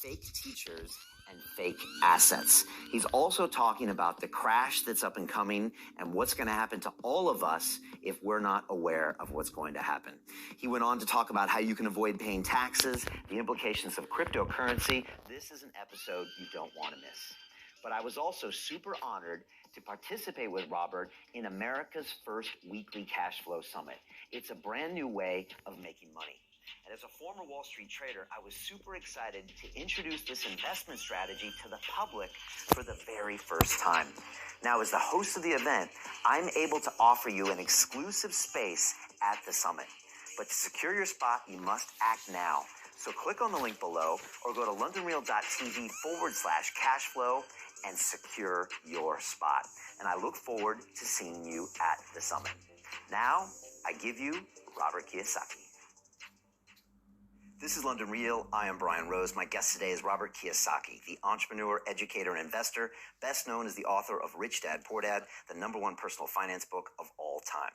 fake teachers and fake assets. He's also talking about the crash that's up and coming and what's going to happen to all of us if we're not aware of what's going to happen. He went on to talk about how you can avoid paying taxes, the implications of cryptocurrency. This is an episode you don't want to miss. But I was also super honored to participate with Robert in America's first weekly cash flow summit. It's a brand new way of making money. And as a former Wall Street trader, I was super excited to introduce this investment strategy to the public for the very first time. Now, as the host of the event, I'm able to offer you an exclusive space at the summit. But to secure your spot, you must act now. So click on the link below or go to londonreal.tv/cashflow and secure your spot. And I look forward to seeing you at the summit. Now, I give you Robert Kiyosaki. This is London Real. I am Brian Rose. My guest today is Robert Kiyosaki, the entrepreneur, educator, and investor, best known as the author of Rich Dad, Poor Dad, the #1 personal finance book of all time.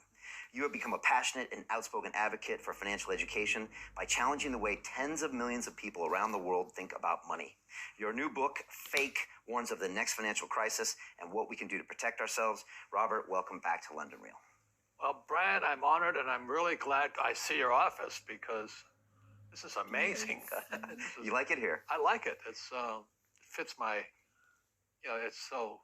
You have become a passionate and outspoken advocate for financial education by challenging the way tens of millions of people around the world think about money. Your new book, Fake, warns of the next financial crisis and what we can do to protect ourselves. Robert, welcome back to London Real. Well, Brad, I'm honored and I'm really glad I see your office because this is amazing. You like it here? I like it. It fits my, it's so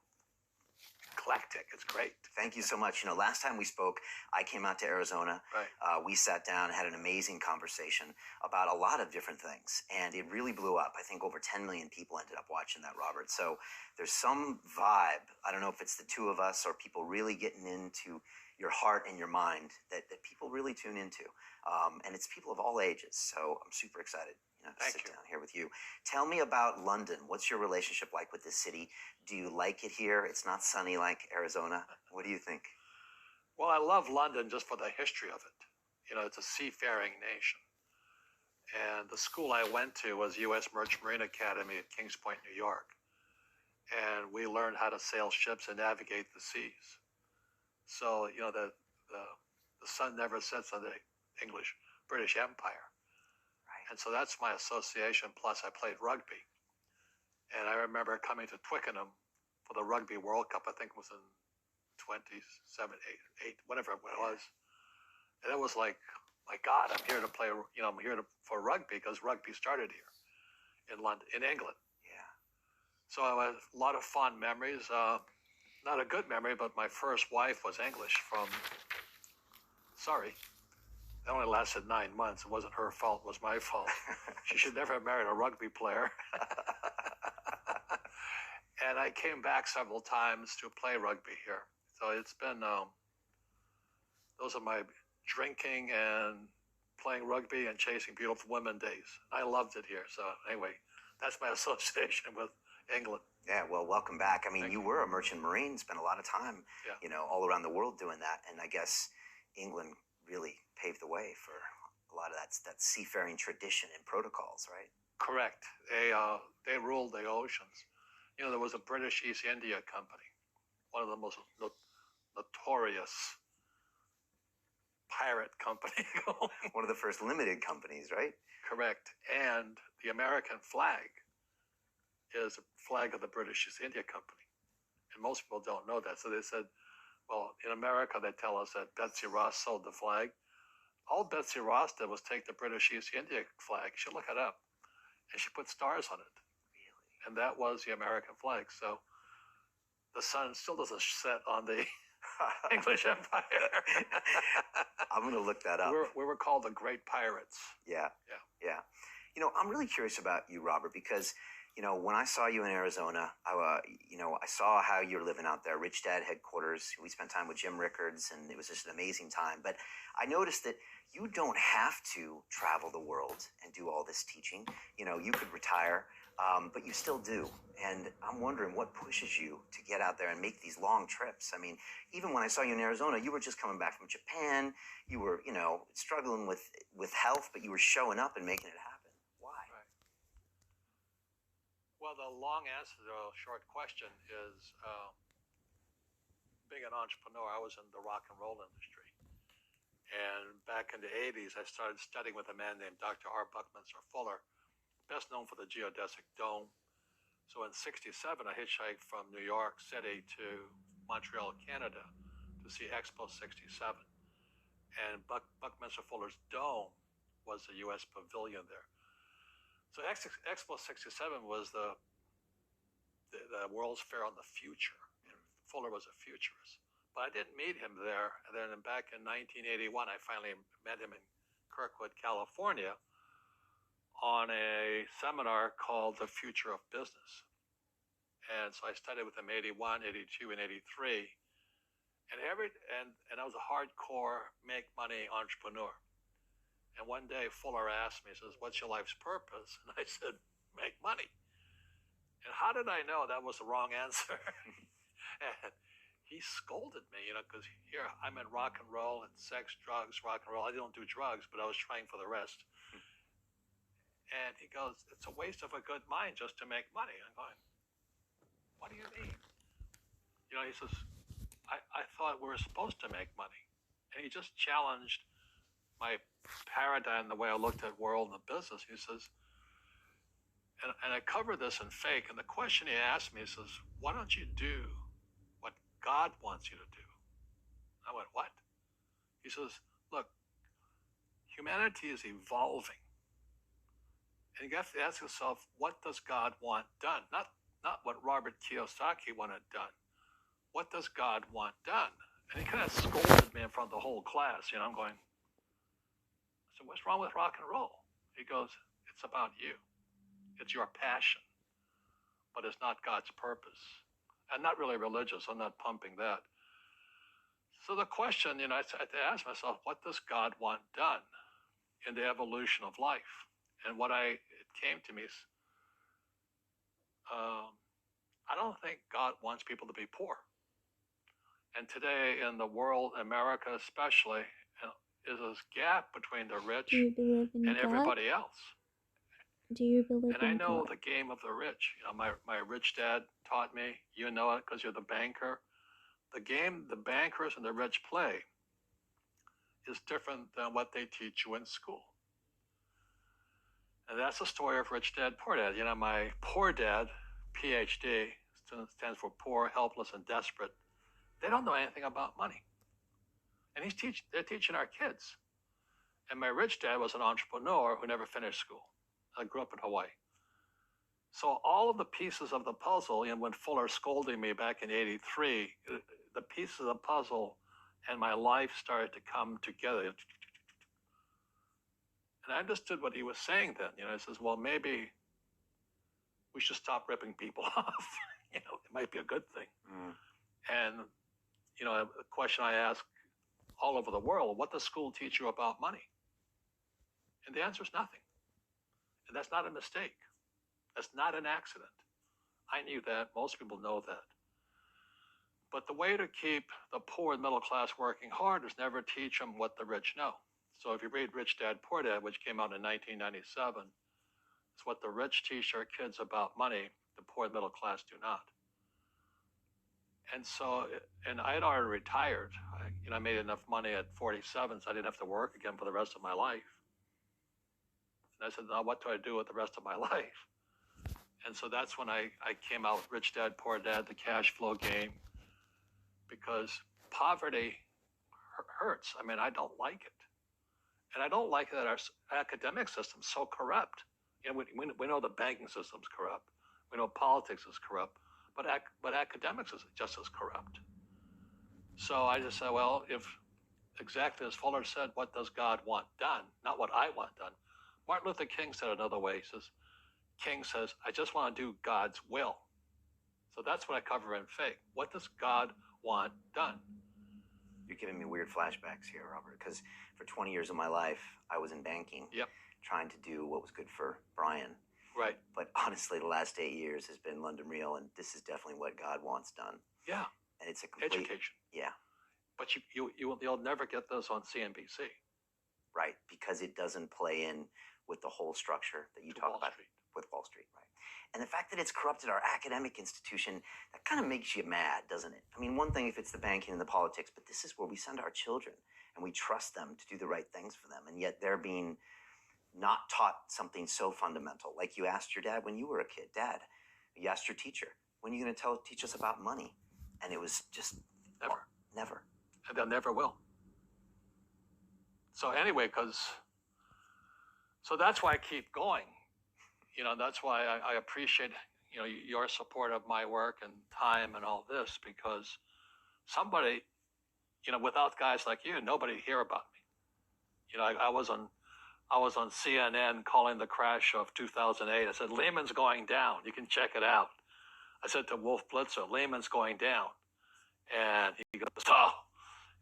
eclectic. It's great. Thank you so much. Last time we spoke, I came out to Arizona. Right. We sat down and had an amazing conversation about a lot of different things, and it really blew up. I think over 10 million people ended up watching that, Robert. So there's some vibe. I don't know if it's the two of us or people really getting into your heart and your mind that people really tune into. And it's people of all ages. So I'm super excited to sit down here with you. Tell me about London. What's your relationship like with this city? Do you like it here? It's not sunny like Arizona. What do you think? Well, I love London just for the history of it. It's a seafaring nation. And the school I went to was U.S. Merchant Marine Academy at Kings Point, New York. And we learned how to sail ships and navigate the seas. So, the sun never sets on the British Empire. Right. And so that's my association. Plus, I played rugby. And I remember coming to Twickenham for the Rugby World Cup. I think it was in 27, 8, whatever it was. And it was like, my God, I'm here to play, I'm here for rugby because rugby started here in London, in England. Yeah. So I had a lot of fond memories. Not a good memory, but my first wife was English It only lasted 9 months. It wasn't her fault, it was my fault. She should never have married a rugby player. And I came back several times to play rugby here. So it's been, those are my drinking and playing rugby and chasing beautiful women days. I loved it here. So anyway, that's my association with England. Yeah, well, welcome back. I mean, you were a merchant marine, spent a lot of time, all around the world doing that. And I guess England really paved the way for a lot of that seafaring tradition and protocols, right? Correct. They ruled the oceans. There was a British East India Company, one of the most notorious pirate company going. One of the first limited companies, right? Correct. And the American flag is a flag of the British East India Company. And most people don't know that. So they said, well, in America, they tell us that Betsy Ross sold the flag. All Betsy Ross did was take the British East India flag. You should look it up. And she put stars on it. Really? And that was the American flag. So the sun still doesn't set on the English Empire. I'm going to look that up. We were called the Great Pirates. Yeah. I'm really curious about you, Robert, because when I saw you in Arizona, I saw how you're living out there, Rich Dad headquarters. We spent time with Jim Rickards, and it was just an amazing time. But I noticed that you don't have to travel the world and do all this teaching. You could retire, but you still do. And I'm wondering what pushes you to get out there and make these long trips. I mean, even when I saw you in Arizona, you were just coming back from Japan. You were, struggling with health, but you were showing up and making it happen. Well, the long answer to a short question is being an entrepreneur. I was in the rock and roll industry. And back in the 80s, I started studying with a man named Dr. R. Buckminster Fuller best known for the geodesic dome. So in '67, I hitchhiked from New York City to Montreal, Canada, to see Expo '67. And Buckminster Fuller's dome was the U.S. pavilion there. So Expo '67 was the World's Fair on the Future, and Fuller was a futurist. But I didn't meet him there. And then back in 1981, I finally met him in Kirkwood, California, on a seminar called The Future of Business. And so I studied with him 81, 82, and 83. And I was a hardcore make money entrepreneur. And one day Fuller asked me, he says, "What's your life's purpose?" And I said, "Make money." And how did I know that was the wrong answer? And he scolded me, because here I'm in rock and roll and sex, drugs, rock and roll. I don't do drugs, but I was trying for the rest. And he goes, "It's a waste of a good mind just to make money." I'm going, "What do you mean?" He says, I thought we were supposed to make money. And he just challenged my paradigm, the way I looked at world and the business. He says, and I cover this in Fake, and the question he asked me, he says, "Why don't you do what God wants you to do?" I went, "What?" He says, "Look, humanity is evolving. And you have to ask yourself, what does God want done? Not what Robert Kiyosaki wanted done. What does God want done?" And he kind of scolded me in front of the whole class. I'm going, "So what's wrong with rock and roll?" He goes, "It's about you. It's your passion, but it's not God's purpose." I'm not really religious. I'm not pumping that. So the question, I had to ask myself, what does God want done in the evolution of life? And it came to me, I don't think God wants people to be poor. And today in the world, America especially, is this gap between the rich and everybody else. Do you believe and I in know God? the game of the rich. My rich dad taught me, it because you're the banker. The game the bankers and the rich play is different than what they teach you in school. And that's the story of Rich Dad, Poor Dad. My poor dad, PhD, stands for poor, helpless, and desperate. They don't know anything about money. And they're teaching our kids. And my rich dad was an entrepreneur who never finished school. I grew up in Hawaii. So all of the pieces of the puzzle, when Fuller scolded me back in '83, the pieces of the puzzle and my life started to come together. And I understood what he was saying then. He says, well, maybe we should stop ripping people off. It might be a good thing. And, a question I ask all over the world, what does school teach you about money? And the answer is nothing. And that's not a mistake. That's not an accident. I knew that. Most people know that. But the way to keep the poor and middle class working hard is never teach them what the rich know. So if you read Rich Dad, Poor Dad, which came out in 1997, it's what the rich teach their kids about money, the poor and middle class do not. And so, I had already retired. I made enough money at 47, so I didn't have to work again for the rest of my life. And I said, now what do I do with the rest of my life? And so that's when I came out with Rich Dad, Poor Dad, the cash flow game, because poverty hurts. I don't like it. And I don't like that our academic system's so corrupt. We know the banking system's corrupt. We know politics is corrupt. But academics is just as corrupt. So I just said, well, if exactly as Fuller said, what does God want done? Not what I want done. Martin Luther King said it another way. King says, I just want to do God's will. So that's what I cover in Fake. What does God want done? You're giving me weird flashbacks here, Robert, because for 20 years of my life, I was in banking, trying to do what was good for Brian. Right. But honestly, the last 8 years has been London Real, and this is definitely what God wants done. Yeah. And it's a complete education. Yeah. But you'll never get those on CNBC. Right, because it doesn't play in with the whole structure that you talk about with Wall Street, right? And the fact that it's corrupted our academic institution, that kind of makes you mad, doesn't it? One thing if it's the banking and the politics, but this is where we send our children, and we trust them to do the right things for them, and yet they're being not taught something so fundamental. Like you asked your dad when you were a kid, Dad, you asked your teacher, when are you going to teach us about money? And it was just Never. Never. And they never will. So anyway, so that's why I keep going. That's why I appreciate, your support of my work and time and all this, because somebody, without guys like you, nobody'd hear about me. I was on CNN calling the crash of 2008. I said, Lehman's going down. You can check it out. I said to Wolf Blitzer, Lehman's going down. And he goes, oh,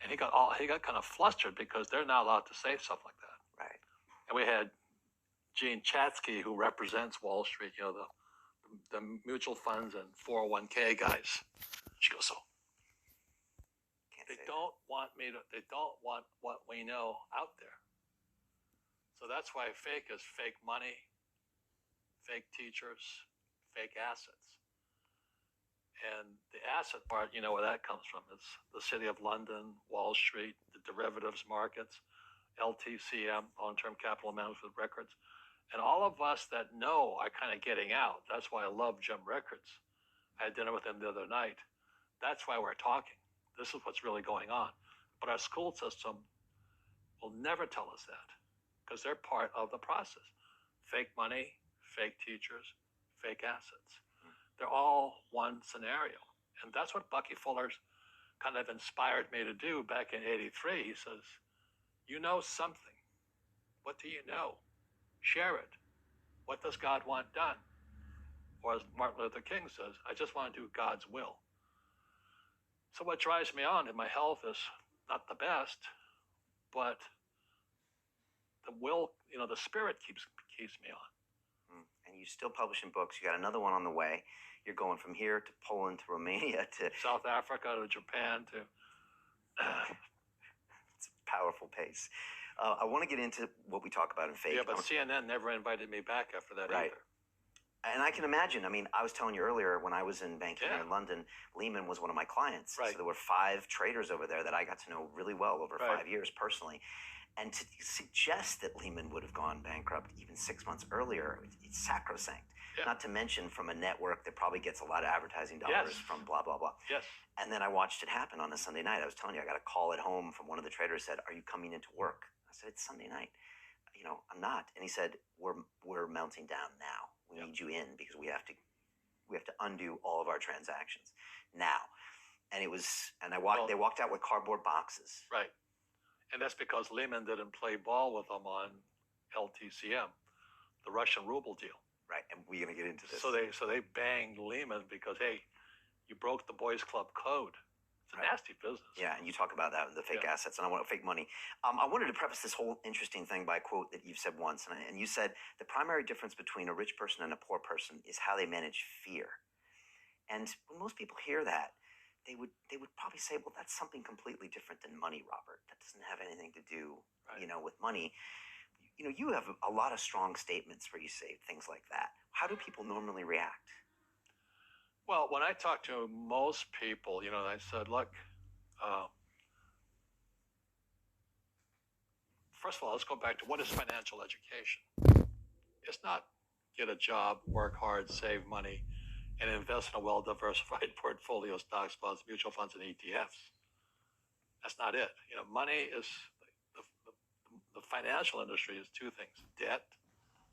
and he got kind of flustered because they're not allowed to say stuff like that. Right. And we had Jean Chatzky, who represents Wall Street, the mutual funds and 401k guys. She goes, so they don't want what we know out there. So that's why fake is fake money, fake teachers, fake assets. And the asset part, where that comes from. It's the City of London, Wall Street, the derivatives markets, LTCM, long-term capital management records. And all of us that know are kind of getting out. That's why I love Jim Rickards. I had dinner with him the other night. That's why we're talking. This is what's really going on. But our school system will never tell us that because they're part of the process. Fake money, fake teachers, fake assets. They're all one scenario. And that's what Bucky Fuller's kind of inspired me to do back in '83. He says, you know something. What do you know? Share it. What does God want done? Or as Martin Luther King says, I just want to do God's will. So what drives me on in my health is not the best, but the will, the spirit keeps me on. And you still publishing books. You got another one on the way. You're going from here to Poland to Romania to South Africa to Japan to. It's a powerful pace. I want to get into what we talk about in fake. Yeah, but CNN never invited me back after that Right. either. And I can imagine. I mean, I was telling you earlier when I was in banking Yeah. in London, Lehman was one of my clients. Right. So there were 5 traders over there that I got to know really well over Right. 5 years personally. And to suggest that Lehman would have gone bankrupt even 6 months earlier, it's sacrosanct. Yeah. Not to mention from a network that probably gets a lot of advertising dollars Yes. from blah, blah, blah. Yes. And then I watched it happen on a Sunday night. I was telling you, I got a call at home from one of the traders said, are you coming into work? I said, it's Sunday night. I'm not. And he said, we're melting down now. We Yep. need you in because we have to undo all of our transactions now. And they walked out with cardboard boxes. Right. And that's because Lehman didn't play ball with them on LTCM, the Russian ruble deal. Right. And we're going to get into this. So they banged Lehman because, hey, you broke the boys club code. It's a Right. nasty business. Yeah, and you talk about that, the fake Yeah. assets, and I want fake money. I wanted to preface this whole interesting thing by a quote that you've said once, and you said, the primary difference between a rich person and a poor person is how they manage fear. And when most people hear that, they would probably say, well, that's something completely different than money, Robert. That doesn't have anything to do, Right. with money. You have a lot of strong statements where you say things like that. How do people normally react? Well, when I talk to most people, I said, look, first of all, let's go back to what is financial education? It's not get a job, work hard, save money, and invest in a well-diversified portfolio of stocks, bonds, mutual funds, and ETFs. That's not it. Money is, the financial industry is 2 things, debt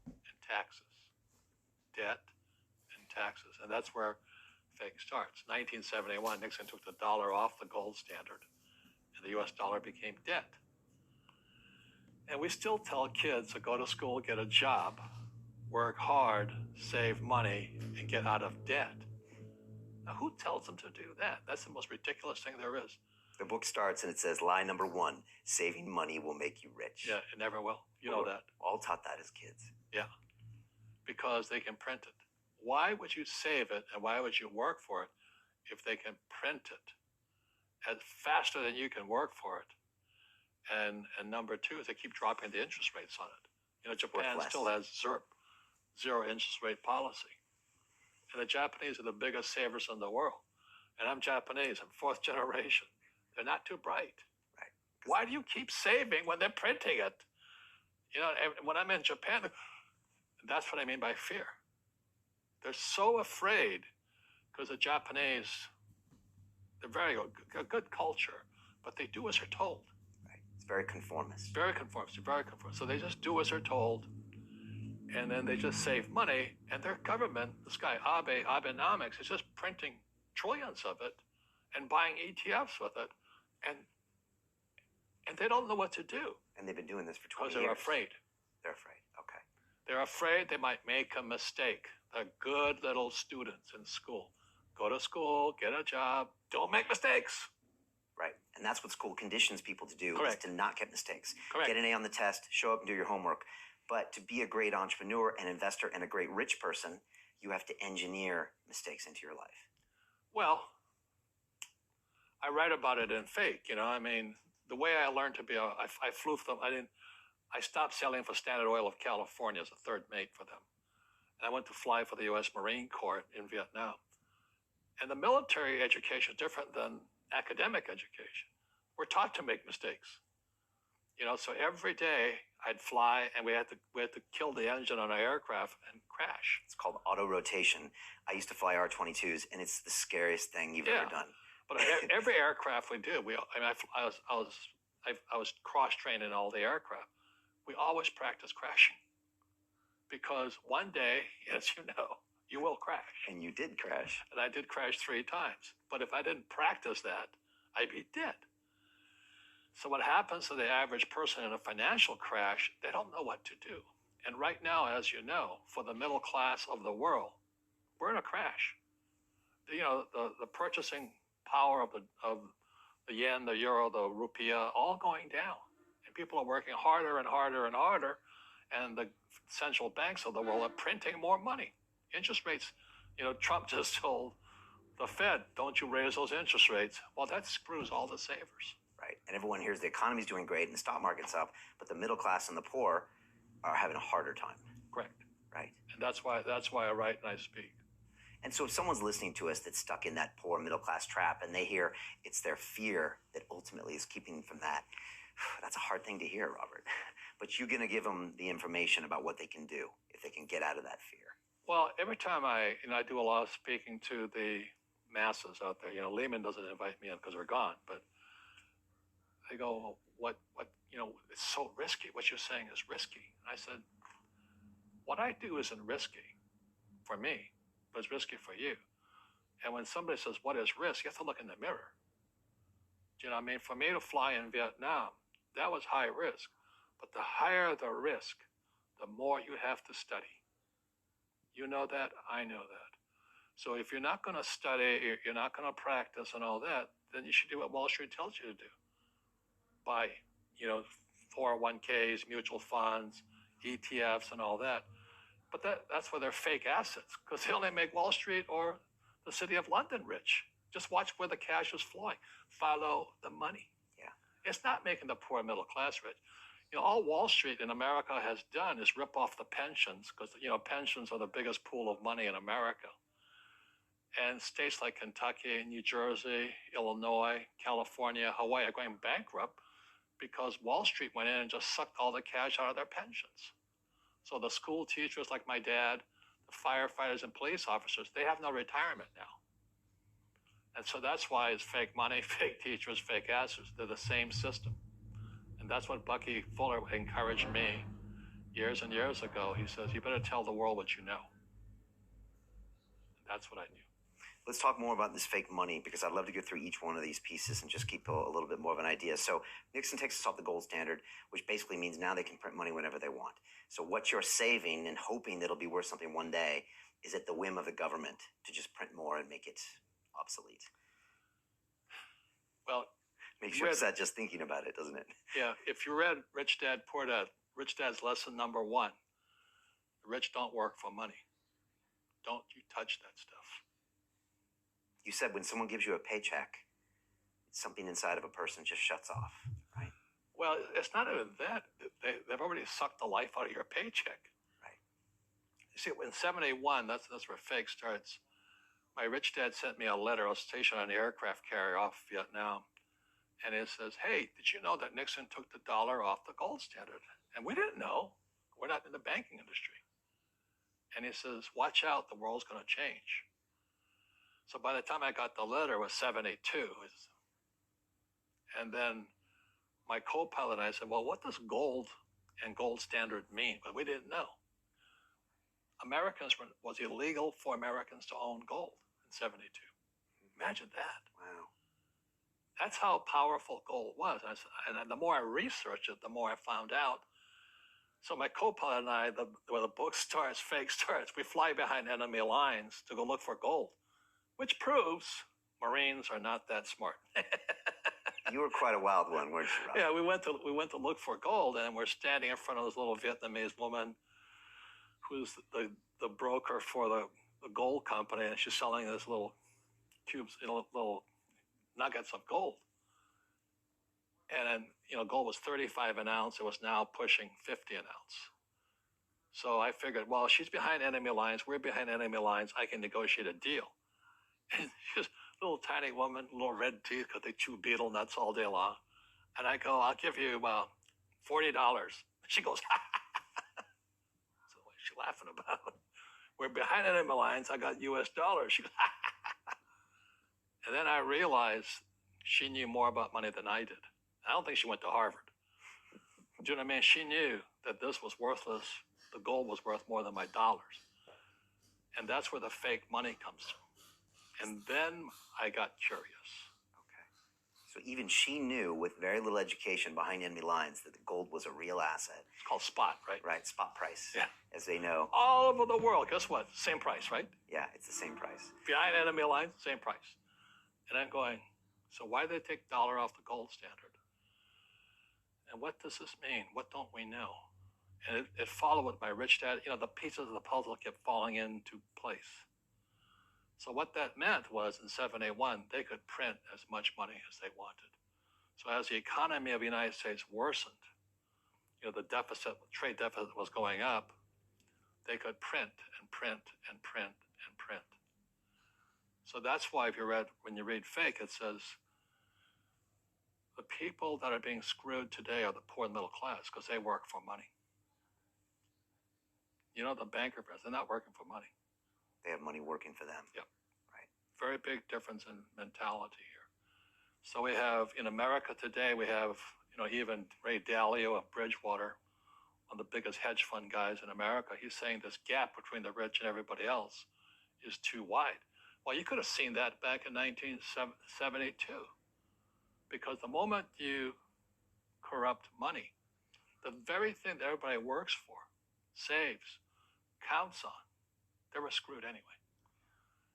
and taxes. Debt and taxes. And that's where fake starts. 1971, Nixon took the dollar off the gold standard, and the US dollar became debt. And we still tell kids to go to school, get a job, work hard, save money, and get out of debt. Now, who tells them to do that? That's the most ridiculous thing there is. The book starts and it says, lie number 1, saving money will make you rich. Yeah, it never will. You know that. We're all taught that as kids. Yeah, because they can print it. Why would you save it and why would you work for it if they can print it faster than you can work for it? And number 2 is they keep dropping the interest rates on it. Japan still has zero interest rate policy. And the Japanese are the biggest savers in the world. And I'm Japanese, I'm 4th generation. They're not too bright. Right. Why do you keep saving when they're printing it? You know, and when I'm in Japan, that's what I mean by fear. They're so afraid because the Japanese, they're very good culture, but they do as they're told. Right. It's very conformist. Very conformist. Very conformist. So they just do as they're told, and then they just save money. And their government, this guy Abenomics, is just printing trillions of it and buying ETFs with it, and they don't know what to do. And they've been doing this for 20 because years. they're afraid. They're afraid. Okay. They're afraid they might make a mistake. They're good little students in school. Go to school, get a job, don't make mistakes. Right. And that's what school conditions people to do, Correct. is to not get mistakes. Correct. Get an A on the test, show up and do your homework. But to be a great entrepreneur, an investor, and a great rich person, you have to engineer mistakes into your life. Well, I write about it in Fake, you know. I mean, the way I learned to be I flew for them. I stopped sailing for Standard Oil of California as a third mate for them. And I went to fly for the U.S. Marine Corps in Vietnam. And the military education is different than academic education. We're taught to make mistakes. You know, so every day I'd fly and we had to kill the engine on our aircraft and crash. It's called auto rotation. I used to fly R-22s, and it's the scariest thing you've ever done. But every aircraft we did, I was cross-trained in all the aircraft. We always practice crashing. Because one day, as you know, you will crash. And you did crash. And I did crash 3 times. But if I didn't practice that, I'd be dead. So what happens to the average person in a financial crash, they don't know what to do. And right now, as you know, for the middle class of the world, we're in a crash. You know, the purchasing power of the yen, the euro, the rupiah, all going down. And people are working harder and harder and harder. And the central banks of the world are printing more money. Interest rates, you know, Trump just told the Fed, don't you raise those interest rates. Well, that screws all the savers. Right. And everyone hears the economy's doing great and the stock market's up, but the middle class and the poor are having a harder time. Correct. Right. And that's why I write and I speak. And so if someone's listening to us that's stuck in that poor middle class trap and they hear it's their fear that ultimately is keeping them from that, that's a hard thing to hear, Robert. But you're going to give them the information about what they can do if they can get out of that fear. Well, every time I do a lot of speaking to the masses out there, you know, Lehman doesn't invite me in because they're gone, but they go, what, you know, it's so risky. What you're saying is risky. And I said, what I do isn't risky for me, but it's risky for you. And when somebody says, what is risk? You have to look in the mirror. Do you know what I mean? For me to fly in Vietnam, that was high risk. But the higher the risk, the more you have to study. You know that, I know that. So if you're not going to study, you're not going to practice and all that, then you should do what Wall Street tells you to do. Buy, you know, 401ks, mutual funds, ETFs and all that. But that's where they're fake assets, because they only make Wall Street or the city of London rich. Just watch where the cash is flowing. Follow the money. Yeah. It's not making the poor middle class rich. You know, all Wall Street in America has done is rip off the pensions, because, you know, pensions are the biggest pool of money in America. And states like Kentucky, New Jersey, Illinois, California, Hawaii are going bankrupt because Wall Street went in and just sucked all the cash out of their pensions. So the school teachers like my dad, the firefighters and police officers, they have no retirement now. And so that's why it's fake money, fake teachers, fake assets. They're the same system. And that's what Bucky Fuller encouraged me years and years ago. He says, you better tell the world what you know. And that's what I knew. Let's talk more about this fake money, because I'd love to go through each one of these pieces and just keep a little bit more of an idea. So Nixon takes us off the gold standard, which basically means now they can print money whenever they want. So what you're saving and hoping that it'll be worth something one day is at the whim of the government to just print more and make it obsolete. Well, makes you upset just thinking about it, doesn't it? Yeah, if you read Rich Dad, Poor Dad, Rich Dad's lesson number 1, the rich don't work for money. Don't you touch that stuff. You said when someone gives you a paycheck, something inside of a person just shuts off, right? Well, it's not even that. They've already sucked the life out of your paycheck. Right. You see, in 71, that's where fake starts. My rich dad sent me a letter. I was stationed on an aircraft carrier off Vietnam. And it says, hey, did you know that Nixon took the dollar off the gold standard? And we didn't know. We're not in the banking industry. And he says, watch out, the world's going to change. So by the time I got the letter, it was 72. And then my co-pilot and I said, well, what does gold and gold standard mean? But we didn't know. Was illegal for Americans to own gold in 72. Imagine that. Wow. That's how powerful gold was. And the more I researched it, the more I found out. So my co-pilot and I, where the book starts, fake starts, we fly behind enemy lines to go look for gold, which proves Marines are not that smart. You were quite a wild one, weren't you, Rob? Yeah, we went to look for gold, and we're standing in front of this little Vietnamese woman who's the broker for the gold company, and she's selling this little cubes, little nuggets of gold. And then, gold was 35 an ounce. It was now pushing 50 an ounce. So I figured, well, she's behind enemy lines. We're behind enemy lines. I can negotiate a deal. And she's a little tiny woman, little red teeth because they chew beetle nuts all day long. And I go, I'll give you $40. She goes, so what's she laughing about? We're behind enemy lines. I got US dollars. She goes, and then I realized she knew more about money than I did. I don't think she went to Harvard. Do you know what I mean? She knew that this was worthless. The gold was worth more than my dollars. And that's where the fake money comes from. And then I got curious. Okay. So even she knew, with very little education behind enemy lines, that the gold was a real asset. It's called spot, right? Right, spot price. Yeah. As they know. All over the world, guess what? Same price, right? Yeah, it's the same price. Behind enemy lines, same price. And I'm going, so why did they take dollar off the gold standard? And what does this mean? What don't we know? And it followed with my rich dad. The pieces of the puzzle kept falling into place. So what that meant was in 781, they could print as much money as they wanted. So as the economy of the United States worsened, the deficit, trade deficit was going up, they could print and print and print and print. So that's why when you read fake, it says, the people that are being screwed today are the poor and middle class because they work for money. The banker friends, they're not working for money. They have money working for them. Yep. Right. Very big difference in mentality here. So we have, in America today, we have, even Ray Dalio of Bridgewater, one of the biggest hedge fund guys in America. He's saying this gap between the rich and everybody else is too wide. Well, you could have seen that back in 1972. Because the moment you corrupt money, the very thing that everybody works for, saves, counts on, they were screwed anyway.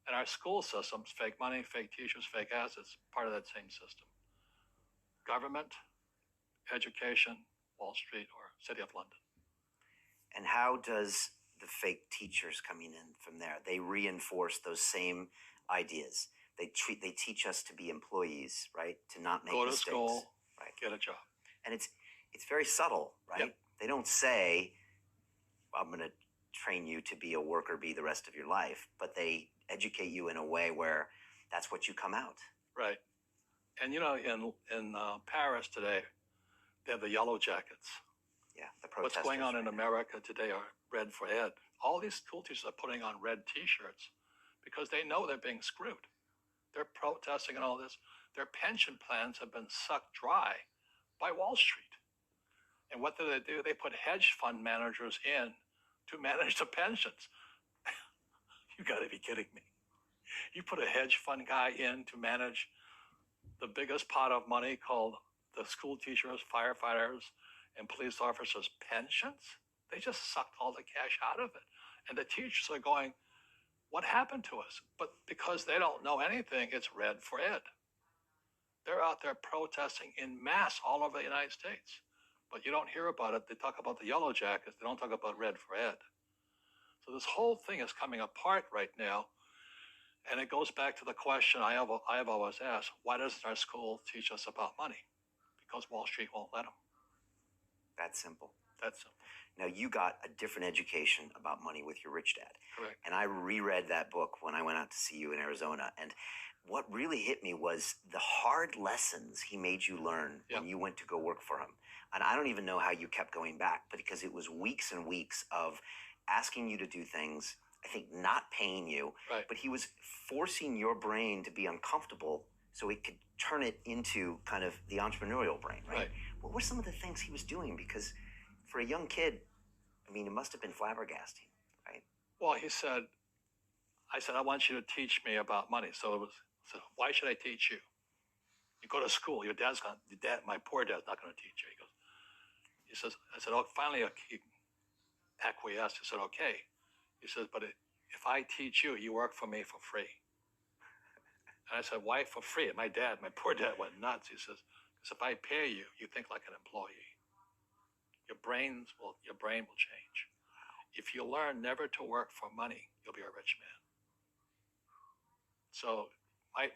And our school systems, fake money, fake teachers, fake assets, part of that same system. Government, education, Wall Street, or City of London. And how does the fake teachers coming in from there, they reinforce those same ideas? They teach us to be employees, right? To not make mistakes. Go to school, right? Get a job. And it's very subtle, right? Yep. They don't say, I'm going to train you to be a worker bee the rest of your life, but they educate you in a way where that's what you come out. Right. And in Paris today, they have the yellow jackets. Yeah, the protesters. What's going on in America today are red for ed. All these school teachers are putting on red T-shirts because they know they're being screwed. They're protesting and all this. Their pension plans have been sucked dry by Wall Street. And what do? They put hedge fund managers in to manage the pensions. You got to be kidding me. You put a hedge fund guy in to manage the biggest pot of money called the school teachers, firefighters, and police officers' pensions? They just sucked all the cash out of it. And the teachers are going, what happened to us? But because they don't know anything, it's red for ed. They're out there protesting in mass all over the United States. But you don't hear about it. They talk about the yellow jackets. They don't talk about red for ed. So this whole thing is coming apart right now. And it goes back to the question I have always asked, why doesn't our school teach us about money? Because Wall Street won't let them. That's simple. That's simple. Now, you got a different education about money with your rich dad. Correct. And I reread that book when I went out to see you in Arizona. And what really hit me was the hard lessons he made you learn Yeah. when you went to go work for him. And I don't even know how you kept going back, but because it was weeks and weeks of asking you to do things, I think not paying you, Right. but he was forcing your brain to be uncomfortable so he could turn it into kind of the entrepreneurial brain, right? Right. What were some of the things he was doing? Because for a young kid, I mean, it must have been flabbergasting, right? Well, I said, I want you to teach me about money. So it was, so why should I teach you? You go to school, my poor dad's not going to teach you. He says, I said, oh, finally he acquiesced. He said, okay. He says, but if I teach you, you work for me for free. And I said, why for free? And my poor dad went nuts. He says, because if I pay you, you think like an employee. Your brain will change. If you learn never to work for money, you'll be a rich man. So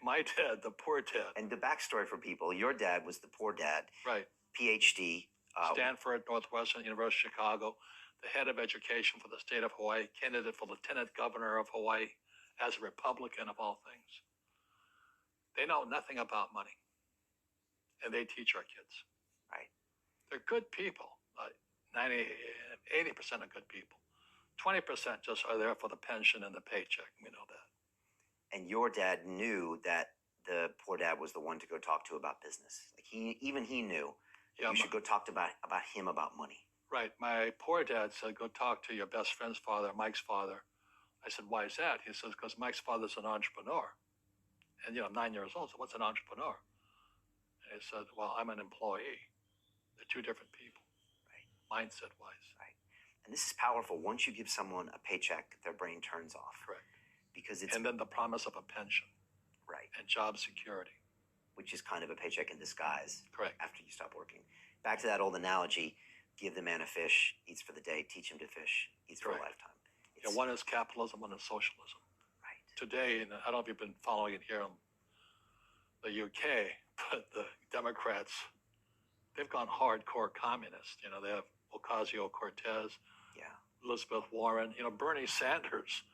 my dad, the poor dad. And the backstory for people, your dad was the poor dad, Right. PhD. Stanford, Northwestern, University of Chicago, the head of education for the state of Hawaii, candidate for lieutenant governor of Hawaii as a Republican of all things. They know nothing about money, and they teach our kids. Right. They're good people. 80% are good people. 20% just are there for the pension and the paycheck. We know that. And your dad knew that the poor dad was the one to go talk to about business. Like he knew that you should go talk about him about money. Right. My poor dad said, go talk to your best friend's father, Mike's father. I said, why is that? He says, because Mike's father's an entrepreneur. And, I'm 9 years old, so what's an entrepreneur? And he said, well, I'm an employee. They're two different people. Right. Mindset-wise. Right. And this is powerful. Once you give someone a paycheck, their brain turns off. Correct. Because it's... And then the promise of a pension. Right. And job security. Which is kind of a paycheck in disguise. Correct. After you stop working. Back to that old analogy, give the man a fish, eats for the day, teach him to fish, eats for a lifetime. One is capitalism, one is socialism. Right. Today, and I don't know if you've been following it here in the UK, but the Democrats, they've gone hardcore communist. They have Ocasio-Cortez, Elizabeth Warren. Bernie Sanders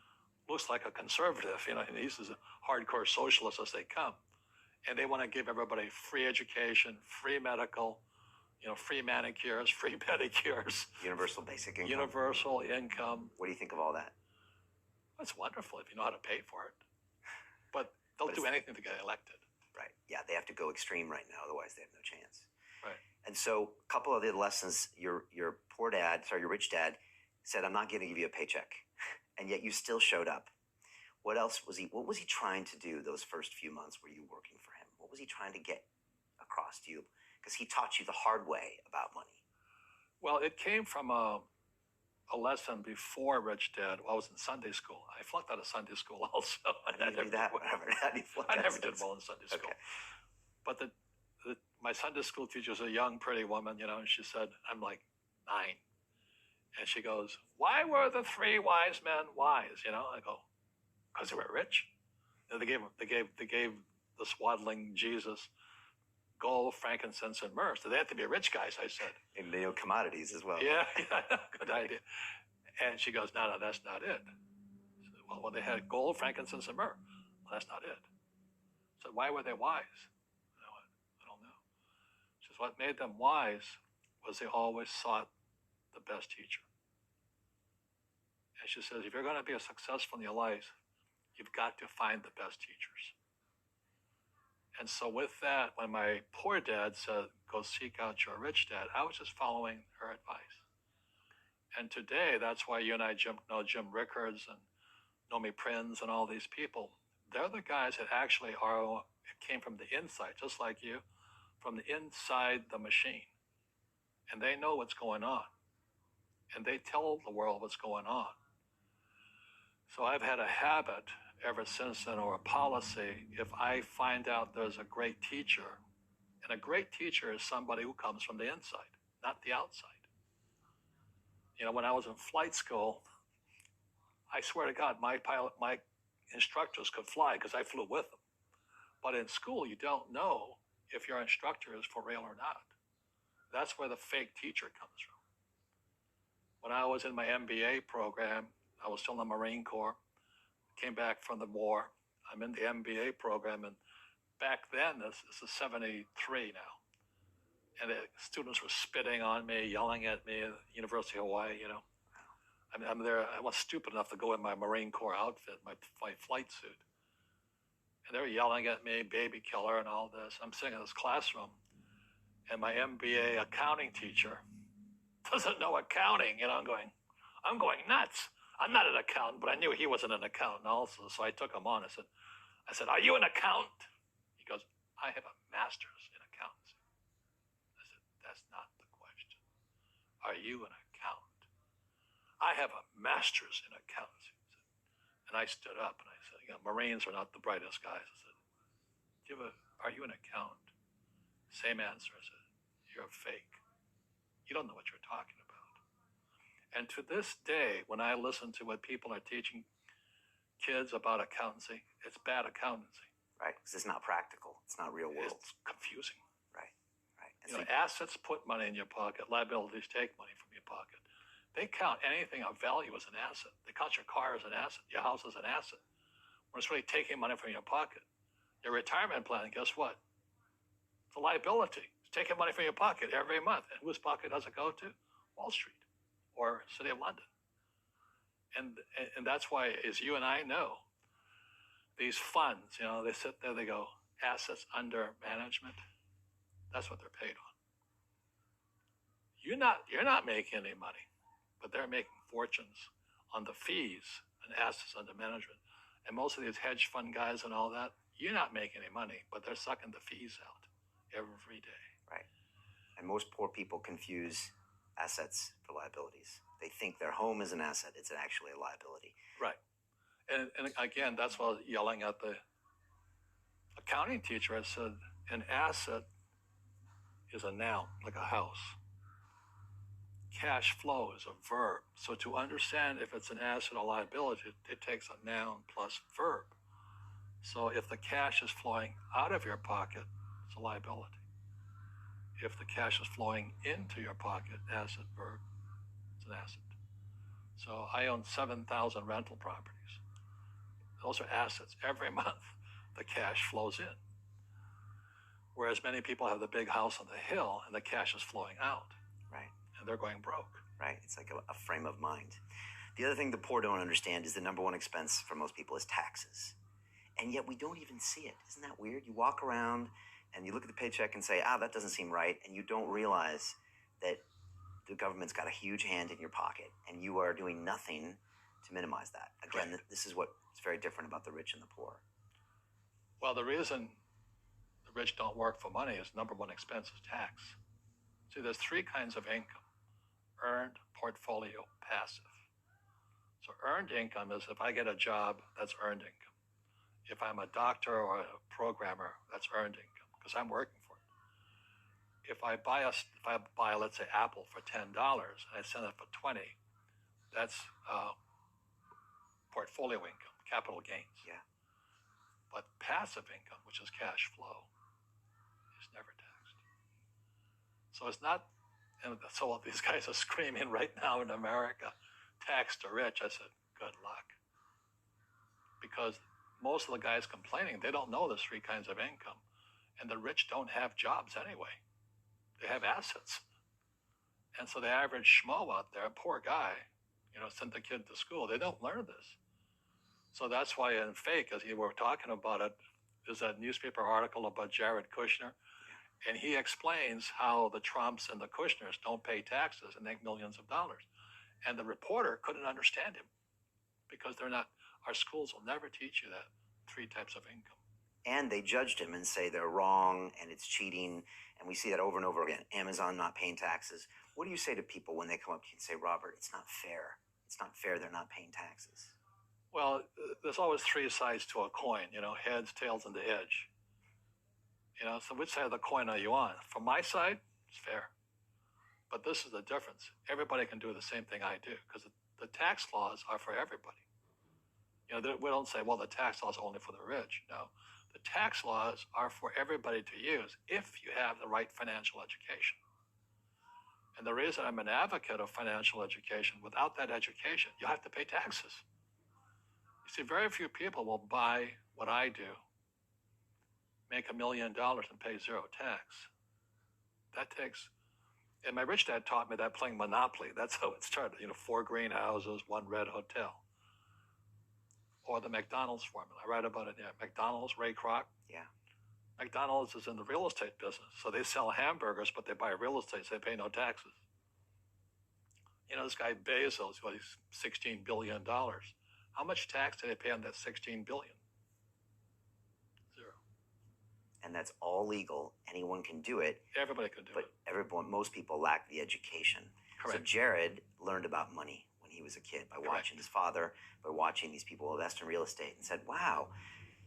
looks like a conservative. And he's as hardcore socialist as they come. And they want to give everybody free education, free medical, free manicures, free pedicures. Universal basic income. Universal income. What do you think of all that? That's wonderful if you know how to pay for it. But they'll do anything to get elected. Right. Yeah, they have to go extreme right now, otherwise they have no chance. Right. And so a couple of the lessons, your rich dad said, I'm not going to give you a paycheck. And yet you still showed up. What was he trying to do those first few months were you working for him? What was he trying to get across to you? Because he taught you the hard way about money. Well, it came from a lesson before Rich Dad. I was in Sunday school. I flunked out of Sunday school also. I never did that. I never did well in Sunday school. Okay. But my Sunday school teacher's a young, pretty woman, and she said, I'm like 9. And she goes, why were the 3 wise men wise? I go, because they were rich. And they gave the swaddling Jesus gold, frankincense, and myrrh. So they had to be rich guys, I said. And commodities as well. Yeah, good idea. And she goes, no, that's not it. I said, well, they had gold, frankincense, and myrrh. Well, that's not it. So why were they wise? I don't know. She says, what made them wise was they always sought the best teacher. And she says, if you're going to be successful in your life, you've got to find the best teachers. And so with that, when my poor dad said, go seek out your rich dad, I was just following her advice. And today, that's why you and I know Jim Rickards and Nomi Prinz and all these people. They're the guys that actually came from the inside, just like you, from the inside the machine. And they know what's going on. And they tell the world what's going on. So I've had a habit ever since then, or a policy, if I find out there's a great teacher, and a great teacher is somebody who comes from the inside, not the outside. When I was in flight school, I swear to God, my instructors could fly because I flew with them. But in school, you don't know if your instructor is for real or not. That's where the fake teacher comes from. When I was in my MBA program, I was still in the Marine Corps. Came back from the war. I'm in the MBA program, and back then, this is 73 now, and the students were spitting on me, yelling at me at the University of Hawaii, you know. I mean, I'm there, I was stupid enough to go in my Marine Corps outfit, my flight suit. And they were yelling at me, baby killer and all this. I'm sitting in this classroom, and my MBA accounting teacher doesn't know accounting. You know, I'm going nuts. I'm not an accountant, but I knew he wasn't an accountant also. So I took him on. I said, are you an accountant? He goes, I have a master's in accountancy. I said, that's not the question. Are you an accountant? I have a master's in accountancy. And I stood up and I said, you know, Marines are not the brightest guys. I said, are you an accountant? Same answer. I said, you're a fake. You don't know what you're talking about. And to this day, when I listen to what people are teaching kids about accountancy, it's bad accountancy. Right, because it's not practical. It's not real world. It's confusing. Right, right. And you know, assets put money in your pocket. Liabilities take money from your pocket. They count anything of value as an asset. They count your car as an asset, your house as an asset. When it's really taking money from your pocket. Your retirement plan, guess what? It's a liability. It's taking money from your pocket every month. And whose pocket does it go to? Wall Street or City of London. And that's why, as you and I know, these funds, you know, they sit there, they go, assets under management. That's what they're paid on. You're not making any money, but they're making fortunes on the fees and assets under management. And most of these hedge fund guys and all that, you're not making any money, but they're sucking the fees out every day. Right. And most poor people confuse assets for liabilities. They think their home is an asset. It's actually a liability. Right. And again, that's why I was yelling at the accounting teacher. I said, an asset is a noun, like a house. Cash flow is a verb. So to understand if it's an asset or liability, it takes a noun plus verb. So if the cash is flowing out of your pocket, it's a liability. If the cash is flowing into your pocket, asset, verb, it's an asset. So I own 7,000 rental properties. Those are assets. Every month, the cash flows in. Whereas many people have the big house on the hill and the cash is flowing out. Right. And they're going broke. Right. It's like a frame of mind. The other thing the poor don't understand is the number one expense for most people is taxes. And yet we don't even see it. Isn't that weird? You walk around and you look at the paycheck and say, that doesn't seem right. And you don't realize that the government's got a huge hand in your pocket and you are doing nothing to minimize that. Again, right. This is what's very different about the rich and the poor. Well, the reason the rich don't work for money is number one expense is tax. See, there's three kinds of income: earned, portfolio, passive. So earned income is if I get a job, that's earned income. If I'm a doctor or a programmer, that's earned income because I'm working for it. If I buy, let's say, Apple for $10 and I sell it for 20, that's portfolio income, capital gains. Yeah. But passive income, which is cash flow, is never taxed. So it's not, and so these guys are screaming right now in America, tax the rich. I said, good luck. Because most of the guys complaining, they don't know there's three kinds of income. And the rich don't have jobs anyway. They have assets. And so the average schmo out there, poor guy, sent the kid to school. They don't learn this. So that's why in Fake, as you were talking about it, there's a newspaper article about Jared Kushner. And he explains how the Trumps and the Kushners don't pay taxes and make millions of dollars. And the reporter couldn't understand him because our schools will never teach you that three types of income. And they judged him and say they're wrong and it's cheating. And we see that over and over again. Amazon not paying taxes. What do you say to people when they come up to you and say, Robert, it's not fair. It's not fair they're not paying taxes? Well, there's always three sides to a coin, heads, tails, and the edge. So which side of the coin are you on? From my side, it's fair. But this is the difference. Everybody can do the same thing I do because the tax laws are for everybody. We don't say, well, the tax laws are only for the rich. No, the tax laws are for everybody to use if you have the right financial education. And the reason I'm an advocate of financial education, without that education, you have to pay taxes. You see, very few people will buy what I do, make $1 million and pay zero tax. That takes, and my rich dad taught me that playing Monopoly. That's how it started. 4 greenhouses, 1 red hotel. Or the McDonald's formula. I write about it there. McDonald's, Ray Kroc. Yeah. McDonald's is in the real estate business. So they sell hamburgers, but they buy real estate, so they pay no taxes. This guy Bezos, he's $16 billion. How much tax do they pay on that $16 billion? Zero. And that's all legal. Anyone can do it. Everybody can do it. But most people lack the education. Correct. So Jared learned about money when he was a kid by watching his father, by watching these people invest in real estate, and said, wow,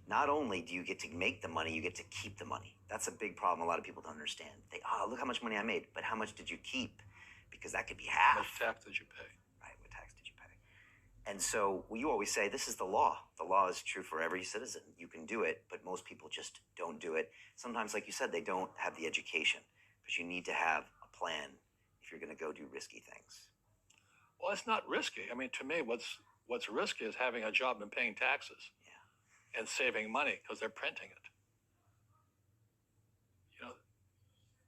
not only do you get to make the money, you get to keep the money. That's a big problem a lot of people don't understand. Look how much money I made, but how much did you keep? Because that could be half. How much tax did you pay? Right, what tax did you pay? And so you always say, this is the law. The law is true for every citizen. You can do it, but most people just don't do it. Sometimes, like you said, they don't have the education, because you need to have a plan if you're going to go do risky things. Well, it's not risky. I mean, to me, what's risky is having a job and paying taxes. And saving money because they're printing it.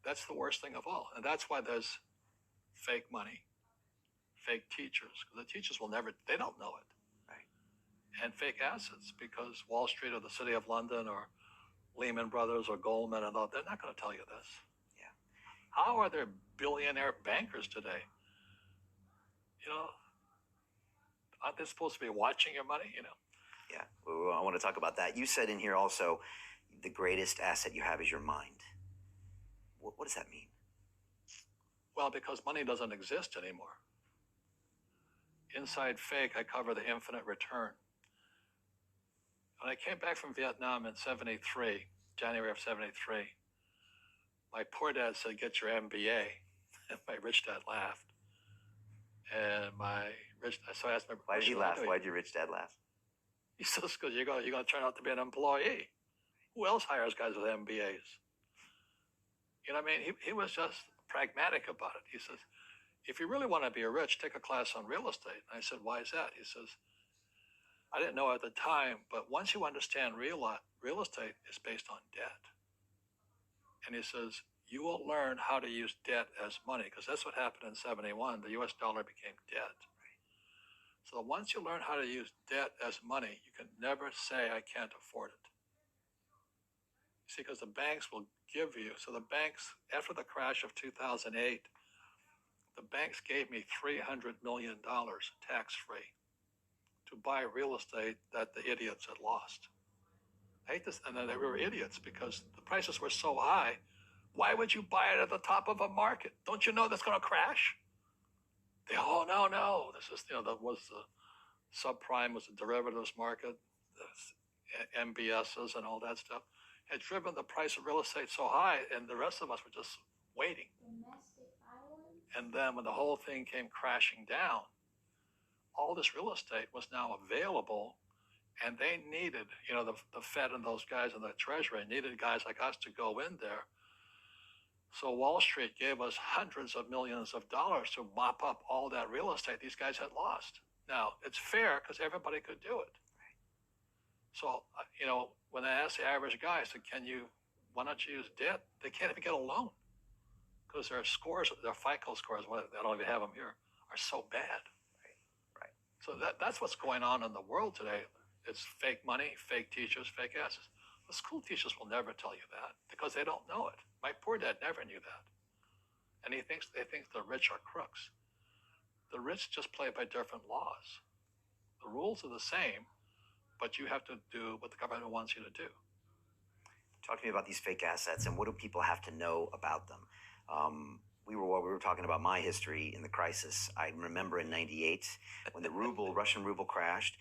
That's the worst thing of all. And that's why there's fake money, fake teachers, because the teachers they don't know it. Right. And fake assets, because Wall Street or the City of London or Lehman Brothers or Goldman and all, they're not going to tell you this. Yeah. How are there billionaire bankers today? Aren't they supposed to be watching your money, Yeah, I want to talk about that. You said in here also, the greatest asset you have is your mind. What does that mean? Well, because money doesn't exist anymore. Inside Fake, I cover the infinite return. When I came back from Vietnam in '73, January of '73, my poor dad said, get your MBA. And my rich dad laughed. And so I asked my, why did he laugh? Why did your rich dad laugh? He says, because you're going to turn out to be an employee. Who else hires guys with MBAs? He was just pragmatic about it. He says, if you really want to be rich, take a class on real estate. And I said, why is that? He says, I didn't know at the time, but once you understand real estate is based on debt. And he says, you will learn how to use debt as money, because that's what happened in '71. The US dollar became debt. So once you learn how to use debt as money, you can never say, I can't afford it. See, because the banks will give you, so the banks, after the crash of 2008, the banks gave me $300 million tax-free to buy real estate that the idiots had lost. I hate this, and then they were idiots because the prices were so high. Why would you buy it at the top of a market? Don't you know that's going to crash? No. This is, that was the subprime, was the derivatives market, the MBSs and all that stuff, had driven the price of real estate so high, and the rest of us were just waiting. Domestic violence? And then when the whole thing came crashing down, all this real estate was now available, and they needed, the Fed and those guys in the Treasury needed guys like us to go in there. So Wall Street gave us hundreds of millions of dollars to mop up all that real estate these guys had lost. Now, it's fair because everybody could do it. So, when I asked the average guy, I said, why don't you use debt? They can't even get a loan because their scores, their FICO scores, I don't even have them here, are so bad. Right. So that's what's going on in the world today. It's fake money, fake teachers, fake assets. The school teachers will never tell you that because they don't know it. My poor dad never knew that. And they think the rich are crooks. The rich just play by different laws. The rules are the same, but you have to do what the government wants you to do. Talk to me about these fake assets and what do people have to know about them? We were talking about my history in the crisis. I remember in '98 when the Russian ruble crashed.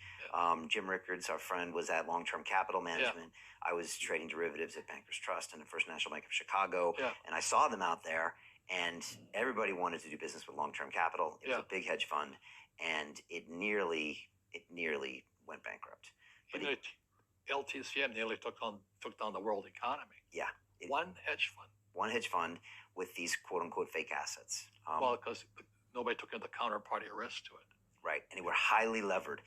Jim Rickards, our friend, was at Long-Term Capital Management. Yeah. I was trading derivatives at Bankers Trust and the First National Bank of Chicago. Yeah. And I saw them out there, and everybody wanted to do business with Long-Term Capital. It was a big hedge fund, and it nearly went bankrupt. But LTCM nearly took down the world economy. Yeah. One hedge fund with these quote-unquote fake assets. Well, because nobody took in the counterparty risk to it. Right, and they were highly levered.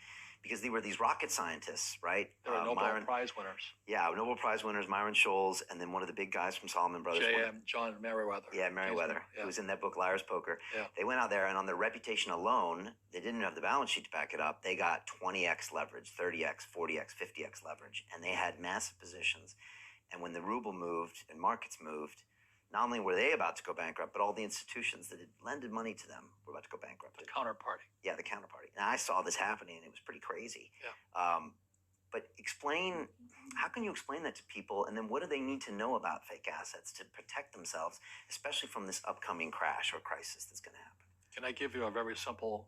because they were these rocket scientists, right? They were Nobel Prize winners. Yeah, Nobel Prize winners, Myron Scholes, and then one of the big guys from Salomon Brothers. John Merriweather. Yeah, Merriweather, who was in that book, Liar's Poker. Yeah. They went out there, and on their reputation alone, they didn't have the balance sheet to back it up. They got 20x leverage, 30x, 40x, 50x leverage, and they had massive positions. And when the ruble moved and markets moved, not only were they about to go bankrupt, but all the institutions that had lended money to them were about to go bankrupt. The counterparty. Yeah, the counterparty. And I saw this happening, and it was pretty crazy. Yeah. But how can you explain that to people? And then what do they need to know about fake assets to protect themselves, especially from this upcoming crash or crisis that's going to happen? Can I give you a very simple?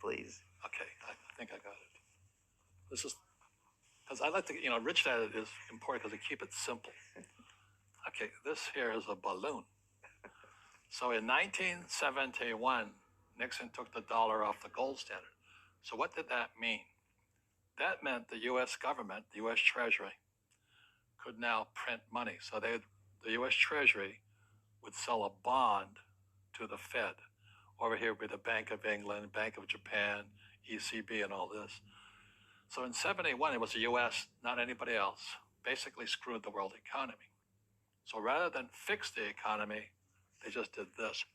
Please. Okay, I think I got it. This is, because I like to, Rich Dad is important because they keep it simple. Okay, this here is a balloon. So in 1971, Nixon took the dollar off the gold standard. So what did that mean? That meant the U.S. government, the U.S. Treasury, could now print money. So the U.S. Treasury would sell a bond to the Fed. Over here would be the Bank of England, Bank of Japan, ECB, and all this. So in 71, it was the U.S., not anybody else, basically screwed the world economy. So rather than fix the economy, they just did this.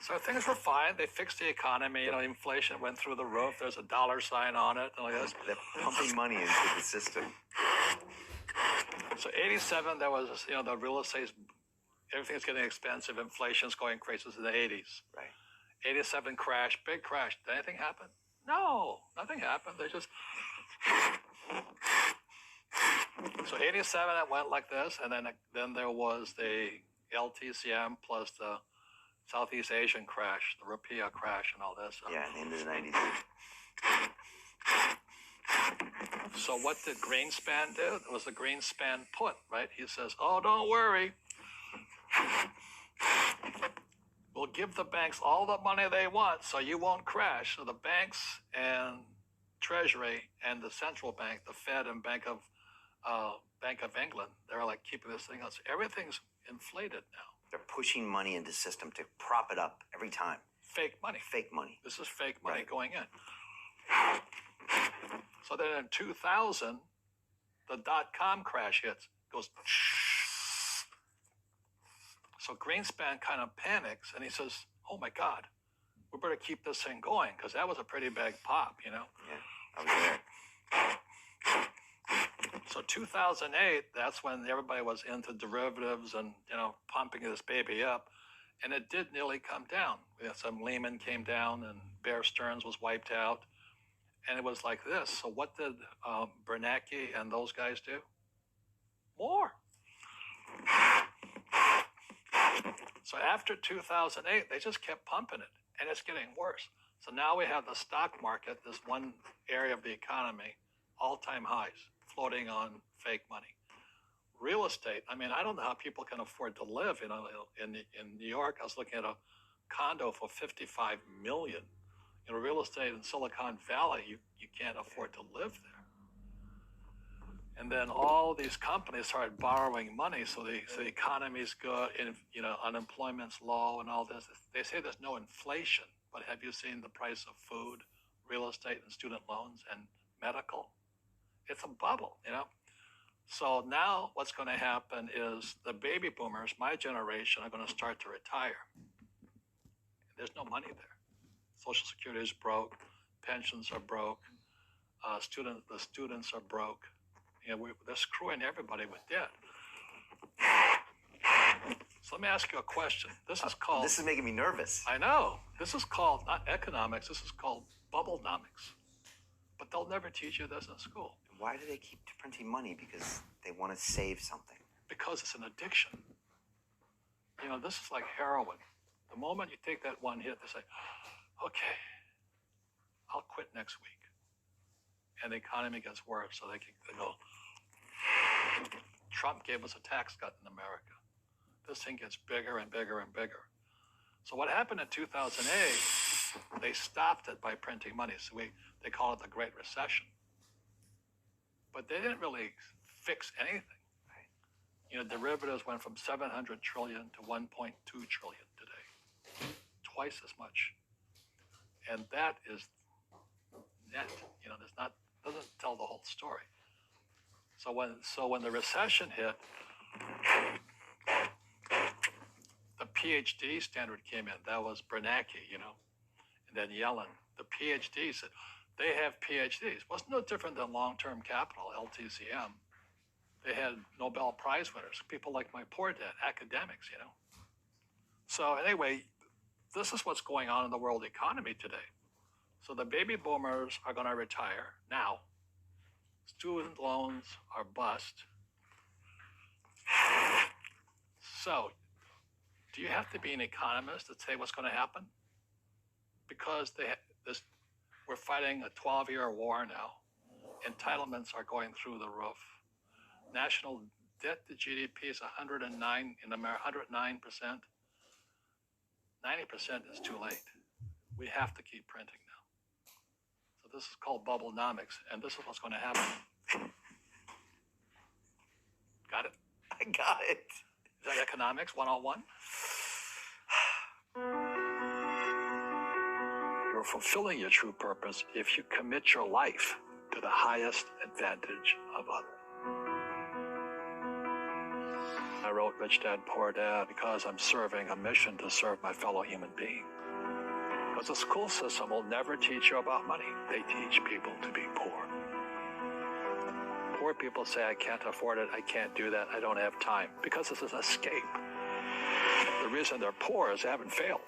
So things were fine. They fixed the economy. Inflation went through the roof. There's a dollar sign on it. And like this. They're pumping money into the system. So 87, there was, the real estate, everything's getting expensive. Inflation's going crazy. This is the 80s. Right. 87 crash, big crash. Did anything happen? No, nothing happened. They just. So 87, it went like this. And then there was the LTCM plus the Southeast Asian crash, the rupiah crash, and all this. Yeah, in the end of the 90s. So what did Greenspan do? It was the Greenspan put, right? He says, oh, don't worry. We'll give the banks all the money they want so you won't crash. So the banks and Treasury and the central bank, the Fed and Bank of England, they're like keeping this thing up. So everything's inflated now. They're pushing money into the system to prop it up every time. Fake money. Fake money. This is fake money Right. going in. So then in 2000, the dot-com crash hits, goes. So Greenspan kind of panics and he says, oh my God, we better keep this thing going because that was a pretty big pop, Yeah, I was there. So 2008, that's when everybody was into derivatives and, pumping this baby up. And it did nearly come down. We had some Lehman came down and Bear Stearns was wiped out. And it was like this. So what did Bernanke and those guys do? More. So after 2008, they just kept pumping it. And it's getting worse. So now we have the stock market, this one area of the economy, all-time highs, floating on fake money. Real estate, I don't know how people can afford to live. In New York, I was looking at a condo for $55 million. Real estate in Silicon Valley, you can't afford to live there. And then all these companies started borrowing money, so the economy's good, and unemployment's low, and all this. They say there's no inflation, but have you seen the price of food, real estate, and student loans and medical? It's a bubble, So now what's going to happen is the baby boomers, my generation, are going to start to retire. There's no money there. Social Security is broke, pensions are broke, the students are broke. They're screwing everybody with debt. So let me ask you a question. This is making me nervous. I know. This is called not economics. This is called bubblenomics. But they'll never teach you this in school. Why do they keep printing money? Because they want to save something. Because it's an addiction. This is like heroin. The moment you take that one hit, they say, okay, I'll quit next week. And the economy gets worse, so they go, Trump gave us a tax cut in America. This thing gets bigger and bigger and bigger. So what happened in 2008, they stopped it by printing money. So they call it the Great Recession. But they didn't really fix anything. Right. Derivatives went from 700 trillion to 1.2 trillion today. twice as much. And that is net, doesn't tell the whole story. So when the recession hit, the PhD standard came in. That was Bernanke, and then Yellen. The PhDs said they have PhDs. Was no different than long-term capital, LTCM. They had Nobel Prize winners, people like my poor dad, academics, So anyway, this is what's going on in the world economy today. So the baby boomers are going to retire now. Student loans are bust. So do you have to be an economist to say what's going to happen? Because we're fighting a 12-year war now. Entitlements are going through the roof. National debt to GDP is 109 in America, 109%. 90% is too late. We have to keep printing now. So this is called bubblenomics, and this is what's going to happen. Got it? I got it. Is that economics 101? You're fulfilling your true purpose if you commit your life to the highest advantage of others. I wrote Rich Dad, Poor Dad because I'm serving a mission to serve my fellow human being. Because the school system will never teach you about money. They teach people to be poor. Poor people say, I can't afford it, I can't do that, I don't have time. Because it's an escape. The reason they're poor is they haven't failed.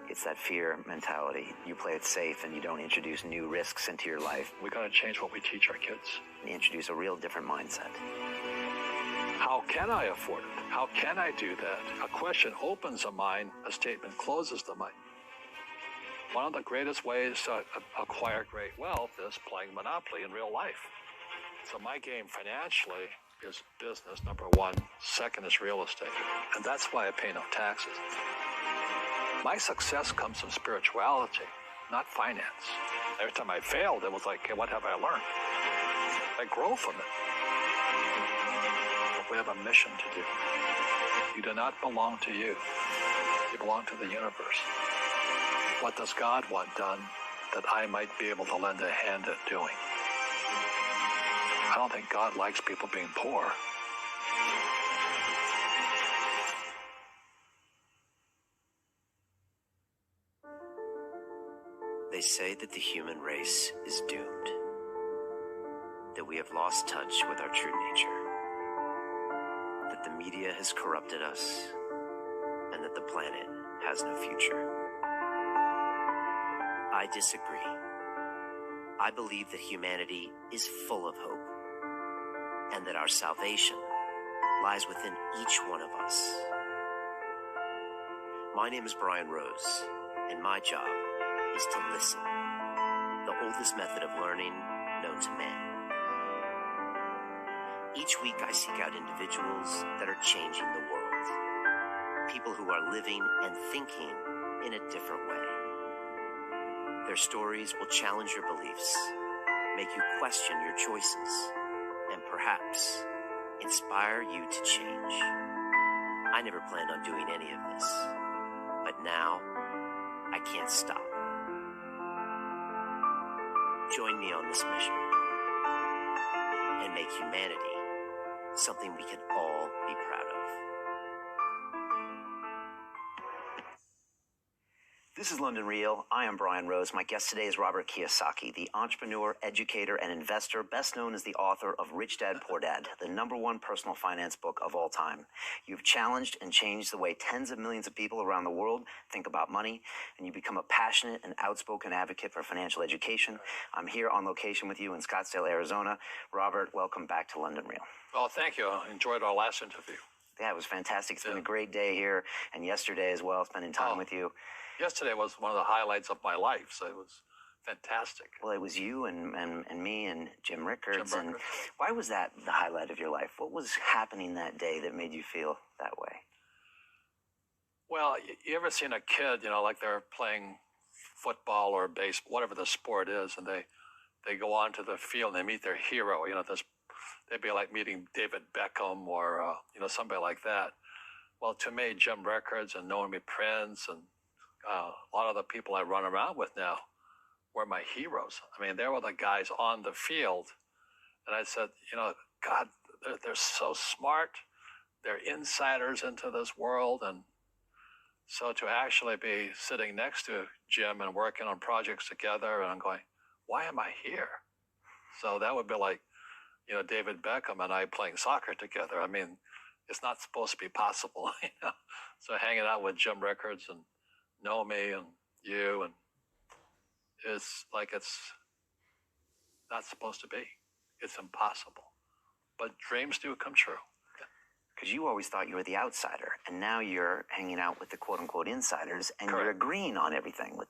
It's that fear mentality. You play it safe and you don't introduce new risks into your life. We got to change what we teach our kids. You introduce a real different mindset. How can I afford it? How can I do that? A question opens the mind, a statement closes the mind. One of the greatest ways to acquire great wealth is playing Monopoly in real life. So my game financially is business, number one. Second is real estate. And that's why I pay no taxes. My success comes from spirituality, not finance. Every time I failed, it was like, okay, what have I learned? I grow from it. But we have a mission to do. You do not belong to you. You belong to the universe. What does God want done that I might be able to lend a hand at doing? I don't think God likes people being poor. They say that the human race is doomed, that we have lost touch with our true nature, that the media has corrupted us, and that the planet has no future. I disagree. I believe that humanity is full of hope, and that our salvation lies within each one of us. My name is Brian Rose, and my job is to listen, the oldest method of learning known to man. Each week I seek out individuals that are changing the world, people who are living and thinking in a different way. Their stories will challenge your beliefs, make you question your choices, and perhaps inspire you to change. I never planned on doing any of this, but now I can't stop. Join me on this mission and make humanity something we can all be proud of. This is London Real. I am Brian Rose. My guest today is Robert Kiyosaki, the entrepreneur, educator, and investor, best known as the author of Rich Dad, Poor Dad, the #1 personal finance book of all time. You've challenged and changed the way tens of millions of people around the world think about money, and you become a passionate and outspoken advocate for financial education. I'm here on location with you in Scottsdale, Arizona. Robert, welcome back to London Real. Well, thank you. I enjoyed our last interview. Yeah, it was fantastic. It's been a great day here, and yesterday as well, spending time with you. Yesterday was one of the highlights of my life, so it was fantastic. Well, it was you and me and Jim Rickards. And why was that the highlight of your life? What was happening that day that made you feel that way? Well, you ever seen a kid, like they're playing football or baseball, whatever the sport is, and they go onto the field and they meet their hero, they'd be like meeting David Beckham or, somebody like that. Well, to me, Jim Rickards and Naomi Prince and a lot of the people I run around with now were my heroes. I mean, they were the guys on the field. And I said, you know, God, they're so smart. They're insiders into this world. And so to actually be sitting next to Jim and working on projects together, and I'm going, why am I here? So that would be like, you know, David Beckham and I playing soccer together. I mean, it's not supposed to be possible, you know. So hanging out with Jim Rickards and Nomi and you, and it's like it's not supposed to be. It's impossible. But dreams do come true. Because you always thought you were the outsider, and now you're hanging out with the quote-unquote insiders, and Correct. you're agreeing on everything with them.